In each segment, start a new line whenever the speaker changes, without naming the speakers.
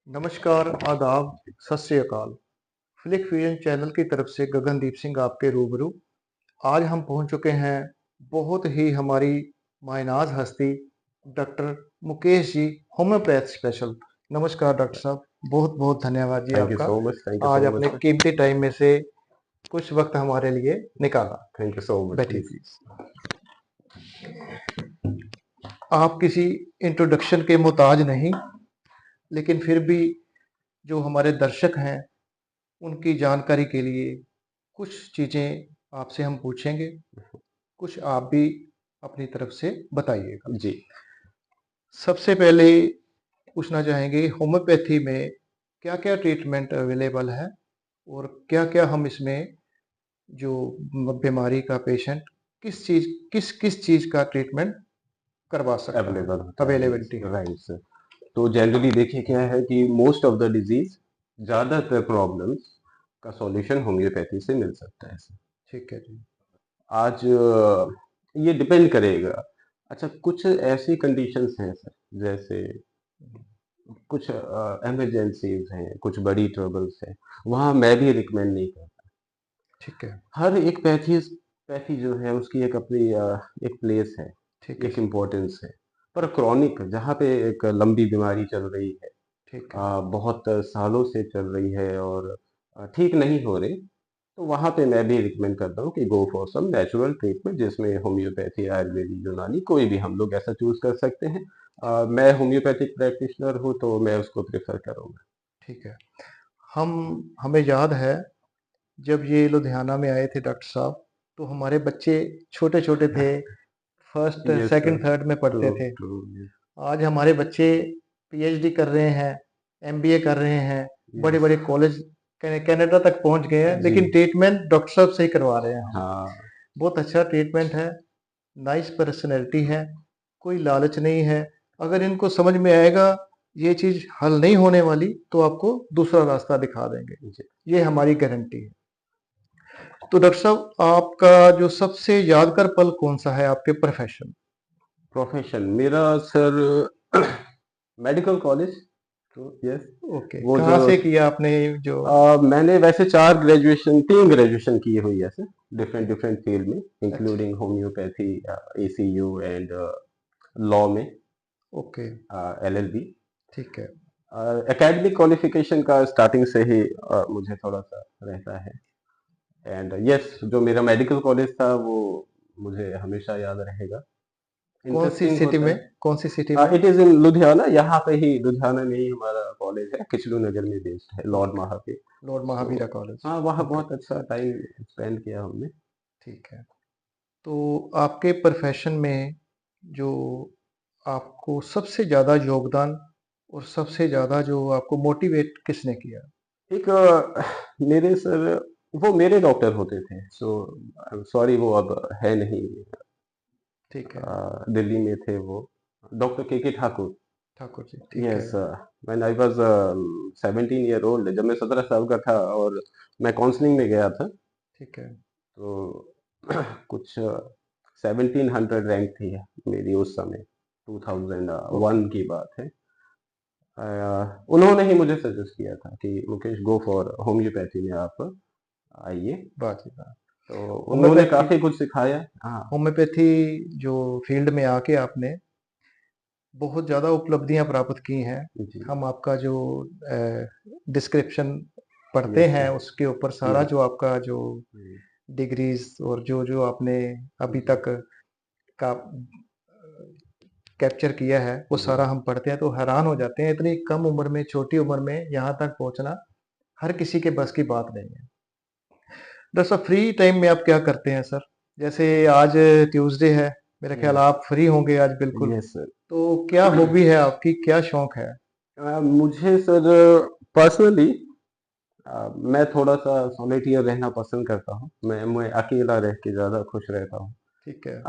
नमस्कार, आदाब, सत श्री अकाल। फ्लिक फ्यूजन चैनल की तरफ से गगनदीप सिंह आपके रूबरू। आज हम पहुंच चुके हैं बहुत ही हमारी मायनाज हस्ती doctor Mukesh ji, homeopath special. नमस्कार डॉक्टर साहब, बहुत बहुत धन्यवाद जी
थैंक यू
आपका।
So much. थैंक यू
आज
सो
अपने
मच सर।
कीमती टाइम में से कुछ वक्त हमारे लिए निकाला।
थैंक यू सो मच
बैठिए
प्लीज।
प्लीज। आप किसी इंट्रोडक्शन के मोहताज नहीं, लेकिन फिर भी जो हमारे दर्शक हैं उनकी जानकारी के लिए कुछ चीज़ें आपसे हम पूछेंगे, कुछ आप भी अपनी तरफ से बताइएगा।
जी।
सबसे पहले पूछना चाहेंगे, होम्योपैथी में क्या-क्या ट्रीटमेंट अवेलेबल है और क्या-क्या हम इसमें जो बीमारी का पेशेंट किस चीज़ का ट्रीटमेंट करवा सकता है,
अवेलेबल होता है।
अवेलेबिलिटी है।
Right sir. तो जनरली देखिए क्या है कि मोस्ट ऑफ द डिजीज, ज्यादातर प्रॉब्लम्स का सॉल्यूशन होम्योपैथी से मिल सकता है सर।
ठीक है जी।
आज ये डिपेंड करेगा। अच्छा, कुछ ऐसी कंडीशंस हैं सर, जैसे कुछ इमरजेंसीज हैं, कुछ बड़ी ट्रबल्स हैं, वहाँ मैं भी रिकमेंड नहीं करता।
ठीक है।
हर एक पैथी जो है उसकी एक अपनी एक प्लेस है,
ठीक है
एक
सर।
इम्पोर्टेंस है। पर क्रॉनिक जहाँ पे एक लंबी बीमारी चल रही है,
ठीक है।
बहुत सालों से चल रही है और ठीक नहीं हो रही, तो वहाँ पे मैं भी रिकमेंड करता हूँ कि go for some natural treatment, जिसमें होम्योपैथी, आयुर्वेदिक, यूनानी कोई भी हम लोग ऐसा चूज कर सकते हैं। मैं होम्योपैथिक प्रैक्टिशनर हूँ तो मैं उसको प्रेफर करूँगा।
ठीक है। हमें याद है जब ये लुधियाना में आए थे डॉक्टर साहब, तो हमारे बच्चे छोटे-छोटे थे, first,
yes sir.
Second, third में
ट्रू।
पढ़ते थे।
ट्रू।
आज हमारे बच्चे पीएचडी कर रहे हैं, एमबीए कर रहे हैं,
यस।
बड़े-बड़े कॉलेज कनाडा तक पहुंच गए हैं,
जी।
लेकिन ट्रीटमेंट डॉक्टर साहब से ही करवा रहे हैं हम।
हाँ।
बहुत अच्छा ट्रीटमेंट है, नाइस पर्सनैलिटी है, कोई लालच नहीं है। अगर इनको समझ में आएगा ये चीज़ हल नहीं होने वाली, तो आपको दूसरा रास्ता दिखा देंगे।
जी।
ये हमारी गारंटी है। तो डॉक्टर साहब, आपका जो सबसे यादगार पल कौन-सा है आपके प्रोफ़ेशन?
प्रोफेशन मेरा सर मेडिकल कॉलेज। तो यस,
ओके,
वो
कहाँ
जो
से किया आपने जो?
मैंने वैसे 3 ग्रेजुएशन की हुई है sir,
okay,
different different field में,
अच्छा,
including homeopathy, ACU and law में,
ओके,
एलएलबी।
ठीक है,
एकेडमिक क्वालिफिकेशन का स्टार्टिंग से ही मुझे थोड़ा सा रहता है। एंड यस, जो मेरा मेडिकल कॉलेज था वो मुझे हमेशा याद रहेगा।
कौन-सी
इंटरेस्टिंग
सिटी
होता
में?
है।
कौन-सी सिटी में?
इट इज इन लुधियाना, यहाँ पे ही लुधियाना में ही हमारा कॉलेज है, किचलू नगर में बेस्ड है, लॉर्ड
ओके,
महावीर।
लॉर्ड
तो
महावीरा कॉलेज,
हाँ, वहाँ
ओके,
बहुत अच्छा टाइम स्पेंड किया हमने।
ठीक है। तो आपके प्रोफ़ेशन में जो आपको सबसे ज़्यादा योगदान और सबसे ज़्यादा जो आपको मोटिवेट किसने किया?
एक मेरे सर, वो मेरे डॉक्टर होते थे, सो सॉरी वो अब है नहीं।
ठीक है,
दिल्ली में थे वो, डॉक्टर के ठाकुर।
ठाकुर जी, ठीक है,
yes, when I was 17 year old, जब मैं 17 साल का था और मैं काउंसलिंग में गया था,
ठीक है,
तो कुछ 1700 रैंक थी मेरी उस समय,
ओके,
2001 की बात है। उन्होंने ही मुझे सजेस्ट किया था कि मुकेश, गो फॉर होम्योपैथी में आप आइए।
वाह जी वाह!
तो उन्होंने
होम्योपैथी
काफी कुछ सिखाया। हाँ।
होम्योपैथी जो फ़ील्ड में आके आपने बहुत ज़्यादा उपलब्धियाँ प्राप्त की हैं।
जी।
हम आपका जो डिस्क्रिप्शन पढ़ते
यस
हैं,
सर।
उसके ऊपर सारा जो आपका जो
हम्म।
डिग्रीज़ और जो-जो आपने अभी
जी।
तक का कैप्चर किया है, वो
जी।
सारा हम पढ़ते हैं तो हैरान हो जाते हैं, इतनी कम उम्र में, छोटी उम्र में यहाँ तक पहुँचना हर किसी के बस की बात नहीं है। डॉक्टर साहब, फ्री टाइम में आप क्या करते हैं सर? जैसे आज ट्यूसडे है, मेरा ख्याल
यस।
आप फ्री होंगे आज बिल्कुल।
Yes sir.
तो क्या हॉबी है आपकी? क्या शौक है?
मुझे सर पर्सनली, मैं थोड़ा सा सॉलिटियर रहना पसंद करता हूँ। मैं अकेला रह के ज्यादा खुश रहता हूँ।
ठीक है।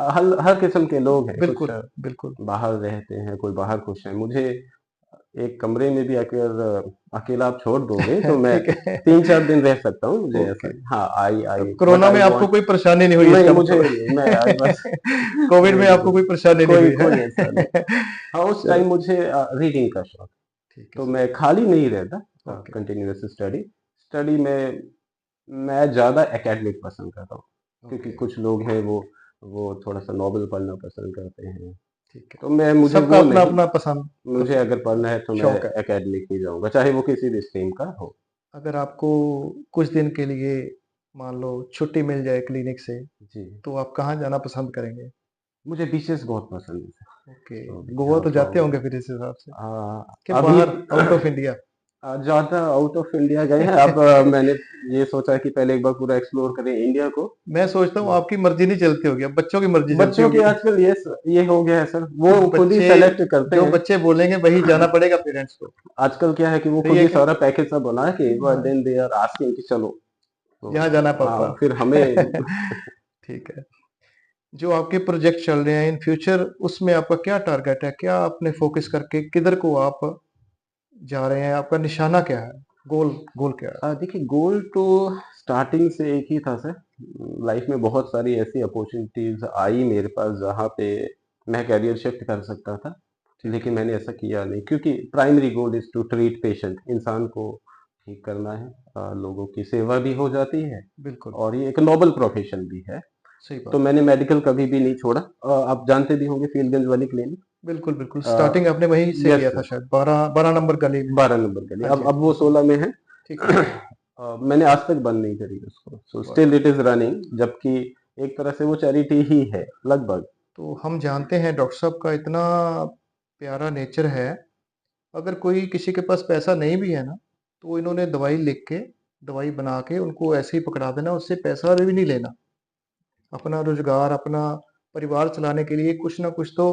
हर किस्म के लोग हैं, कुछ
बिल्कुल, बिल्कुल।
बाहर रहते हैं, कोई बाहर खुश है। मुझे एक कमरे में भी अगर अकेला आप छोड़ दोगे तो मैं
ठीक है।
3-4 दिन रह सकता हूँ, मुझे ऐसा
ओके।
है। हाँ, आई
तो
आई बट
कोरोना
आई
में आपको
वांट।
कोई परेशानी नहीं हुई
नहीं,
इसका
मुझे
मतलब?
नहीं, मैं आई बस
कोविड में
वेरी
आपको
गुड।
कोई परेशानी नहीं
कोई
हुई
कोई ऐसा नहीं।
है?
हाँ, उस
चलो,
टाइम मुझे रीडिंग का शौक।
ठीक है
तो
सर।
मैं खाली नहीं रहता
ओके।
कंटिन्यूअस स्टडी स्टडी में मैं ज़्यादा एकेडमिक पसंद करता हूँ, क्योंकि
ओके।
कुछ लोग हैं वो थोड़ा-सा नॉवेल पढ़ना पसंद करते हैं,
ठीक है।
तो मैं मुझे
सबका
वो
अपना
नहीं,
अपना पसंद
मुझे अगर पढ़ना है तो मैं
शौक है।
एकेडमिक ही जाऊँगा, चाहे वो किसी भी स्ट्रीम का हो।
अगर आपको कुछ दिन के लिए मान लो छुट्टी मिल जाए क्लिनिक से,
जी,
तो आप कहाँ जाना पसंद करेंगे?
मुझे बीचेस बहुत पसंद है सर,
ओके।
तो
गोवा
यहाँ
तो जाते
तो
होंगे फिर इस हिसाब से, कि
अभी
बाहर आउट ऑफ इंडिया?
ज़्यादा आउट ऑफ इंडिया गए हैं, अब मैंने ये सोचा है कि पहले एक बार पूरा एक्सप्लोर करें इंडिया को।
मैं सोचता हूँ आपकी मर्ज़ी नहीं चलती होगी, अब बच्चों की मर्ज़ी चलती
बच्चों की
होगी।
आजकल ये हो गया है सर,
कि
वो खुद ही
बच्चे
सेलेक्ट करते
जो
हैं।
बच्चे बोलेंगे वही जाना पड़ेगा पेरेंट्स को।
आजकल क्या है कि वो
सही
खुद
है
ही
क्या?
सारा पैकेज सा बना के बट
हाँ,
देन दे आर आस्किंग कि चलो, तो
जहाँ जाना पापा।
फिर हमें
ठीक है। जो आपके प्रोजेक्ट चल रहे हैं इन फ्यूचर उसमें आपका क्या टारगेट है? क्या आपने फ़ोकस करके किधर को आप जा रहे हैं? आपका निशाना क्या है? गोल गोल क्या है?
देखिए, गोल तो स्टार्टिंग से एक ही था सर। लाइफ में बहुत सारी ऐसी अपॉर्चुनिटीज़ आई मेरे पास जहाँ पे मैं करियर शिफ्ट कर सकता था,
ठीक
लेकिन
है।
मैंने ऐसा किया नहीं, क्योंकि primary goal is to treat patient, इंसान को ठीक करना है। लोगों की सेवा भी हो जाती है
बिल्कुल,
और ये एक नोबल प्रोफ़ेशन भी है।
सही
तो
बात है।
मैंने मेडिकल कभी भी नहीं छोड़ा। आप जानते भी होंगे फीलगंज वाली क्लिनिक।
बिल्कुल, बिल्कुल।
अ,
स्टार्टिंग आपने वहीं से
यस
लिया था
सर,
शायद 12 नंबर गली में।
12 नंबर गली।
हाँ जी,
अब
हाँ
अब
जी।
वो 16 में है।
ठीक है।
मैंने आज तक बंद नहीं करी उसको। सो
वाह!
स्टिल इट इज़ रनिंग, जबकि एक तरह से वो चैरिटी ही है लगभग।
तो हम जानते हैं डॉक्टर साहब का इतना प्यारा नेचर है, अगर कोई किसी के पास पैसा नहीं भी है ना, तो इन्होंने दवाई लिख के, दवाई बना के उनको ऐसे ही पकड़ा देना, उससे पैसा भी नहीं लेना। अपना रोज़गार, अपना परिवार चलाने के लिए कुछ ना कुछ तो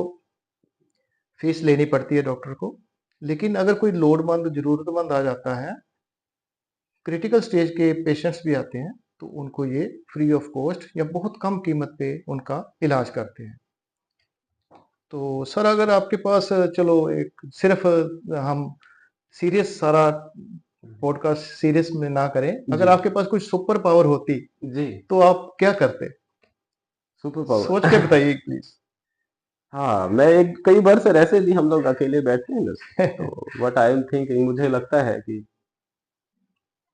फीस लेनी पड़ती है डॉक्टर को। लेकिन अगर कोई लोड़मंद, ज़रूरतमंद आ जाता है, क्रिटिकल स्टेज के पेशेंट्स भी आते हैं, तो उनको ये फ्री ऑफ कॉस्ट या बहुत कम कीमत पे उनका इलाज करते हैं। तो सर अगर आपके पास चलो एक सिर्फ़ हम सीरियस सारा पॉडकास्ट सीरियस में ना करें, अगर
जी,
आपके पास कोई सुपर पावर होती,
जी,
तो आप क्या करते?
सुपर
सोच के
पावर।
बताइए प्लीज़।
हाँ, मैं एक कई बार सर ऐसे भी हम लोग अकेले बैठते हैं ना, तो व्हाट आई एम थिंकिंग, मुझे लगता है कि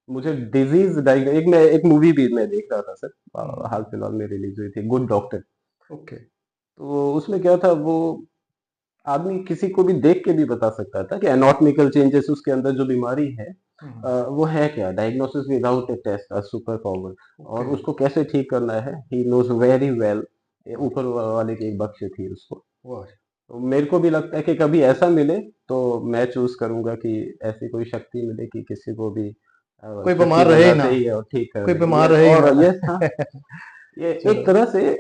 मुझे डिज़ीज़ डायग्नो एक मूवी भी मैं देख रहा था सर,
हुँ,
हाल-फिलहाल में रिलीज़ हुई थी, गुड डॉक्टर।
ओके।
तो उसमें क्या था, वो आदमी किसी को भी देख के भी बता सकता था कि एनाटॉमिकल चेंजेस उसके अंदर जो बीमारी है,
हुँ,
वो है क्या? Diagnosis without a test, a super power, और
ओके।
उसको कैसे ठीक करना है, ही नोज़ वेरी वेल।
वाह!
ऊपर वाले की एक बख्श थी उसको।
वाह!
तो मेरे को भी लगता है कि कभी ऐसा मिले तो मैं चूज़ करूँगा कि ऐसी कोई शक्ति मिले कि किसी को भी
कोई
चुटकी
बीमार रहे ही ना,
बजाते ही और ठीक कर
कोई
दें।
बीमार
यस,
रहे ही
और
ना।
यस हाँ, ये एक
चलो,
तरह से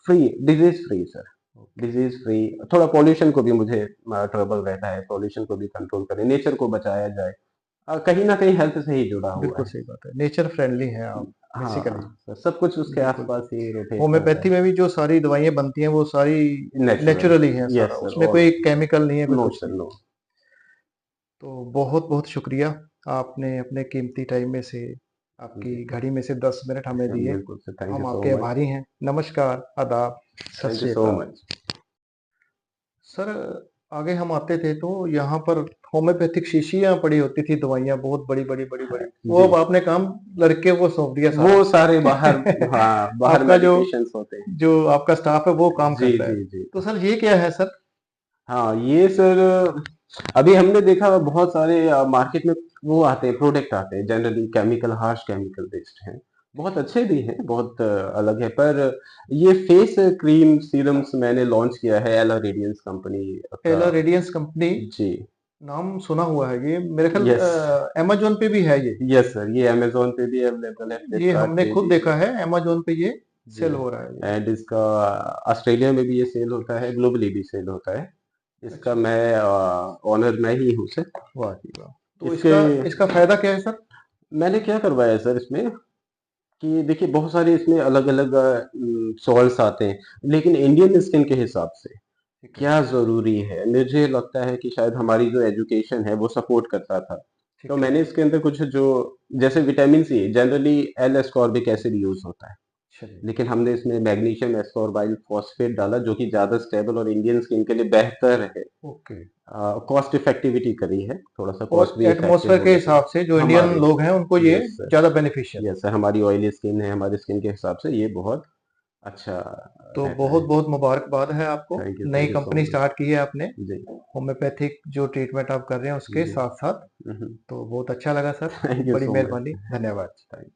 free, disease free sir.
Okay.
Disease free, थोड़ा पॉल्यूशन को भी मुझे ट्रबल रहता है, पॉल्यूशन को भी कंट्रोल करें, नेचर को बचाया जाए। कहीं न कहीं हेल्थ से ही जुड़ा हुआ
बिल्कुल
है।
सही बात है। नेचर फ्रेंडली हैं आप बेसिकली।
हाँ, सब कुछ उसके
बिल्कुल,
आस-पास ही रोटेट करता
होम्योपैथी
है।
में भी जो सारी दवाइयाँ बनती हैं वो सारी
नेचुरल,
नेचुरल ही हैं
यस
सारा,
सर,
उसमें
और
कोई केमिकल नहीं है, कोई
नो
कुछ
सर,
नहीं।
नो।
तो बहुत-बहुत शुक्रिया, आपने अपने कीमती टाइम में से, आपकी
जी,
घड़ी में से 10 मिनट हमें दिए।
बिल्कुल सर, थैंक यू
हम
सो
आपके
मच।
आभारी हैं। नमस्कार, आदाब, सत
थैंक यू
श्री
सो
अकाल।
मच।
सर आगे हम आते थे तो यहाँ पर होम्योपैथिक शीशियाँ पड़ी होती थी, दवाइयाँ बहुत बड़ी-बड़ी, बड़ी-बड़ी। वो
जी,
अब आपने काम लड़के को सौंप दिया सारा।
वो सारे बाहर, हाँ, बाहर
आपका जो
मेडिकेशंस होते हैं।
जो आपका स्टाफ है वो काम
जी,
करता है।
जी, जी।
तो सर ये क्या है सर?
हाँ, ये सर अभी हमने देखा बहुत सारे मार्केट में वो आते हैं, प्रोडक्ट आते हैं, generally chemical, harsh chemical based हैं। बहुत अच्छे भी हैं, बहुत अलग है, पर ये फेस क्रीम सीरम्स मैंने लॉन्च किया है एला रेडियंस कंपनी का।
एला रेडियंस कंपनी,
जी,
नाम सुना हुआ है ये। मेरे ख्याल
यस,
अमेज़न पे भी है ये।
यस सर, ये अमेज़न पे भी अवेलेबल है,
ये
फ्लिपकार्ट
हमने
पे
खुद
भी
देखा
है।
है, अमेज़न पे ये
जी,
सेल हो रहा है ये।
एंड इसका ऑस्ट्रेलिया में भी ये सेल होता है, ग्लोबली भी सेल होता है। इसका
अच्छा, अच्छा।
मैं ओनर मैं ही हूँ सर।
वाह जी वाह! तो
इसके
इसका इसका फ़ायदा क्या है सर?
मैंने क्या करवाया है सर इसमें, कि देखिए बहुत सारे इसमें अलग-अलग सॉल्ट्स आते हैं, लेकिन इंडियन स्किन के हिसाब से
ठीक है,
क्या ज़रूरी है, मुझे लगता है कि शायद हमारी जो एजुकेशन है वो सपोर्ट करता था। तो
ठीक है।
मैंने इसके अंदर कुछ जो, जैसे vitamin C generally L ascorbic acid use होता है।
चलिए।
लेकिन हमने इसमें मैग्नीशियम एस्कॉर्बाइल फॉस्फेट डाला जो कि ज़्यादा स्टेबल और इंडियन स्किन के लिए बेहतर है।
ओके।
कॉस्ट इफेक्टिविटी करी है, थोड़ा-सा
और
कॉस्ट भी इफेक्टिव
एटमॉस्फेयर के
होने के
हिसाब से जो इंडियन
हमारे
लोग हैं उनको ये
यस सर,
ज़्यादा बेनिफिशियल है।
यस सर, हमारी ऑयली स्किन है, हमारी स्किन के हिसाब से ये बहुत अच्छा
तो
रहता है।
बहुत-बहुत मुबारकबाद है आपको। नई
thank you so
company
much.
Start की है आपने,
जी,
होम्योपैथिक जो ट्रीटमेंट आप कर रहे हैं उसके
जी।
साथ-साथ।
हुँ, हुँ।
तो बहुत अच्छा लगा सर।
थैंक यू
बड़ी
सो मच।
मेहरबानी। धन्यवाद।
थैंक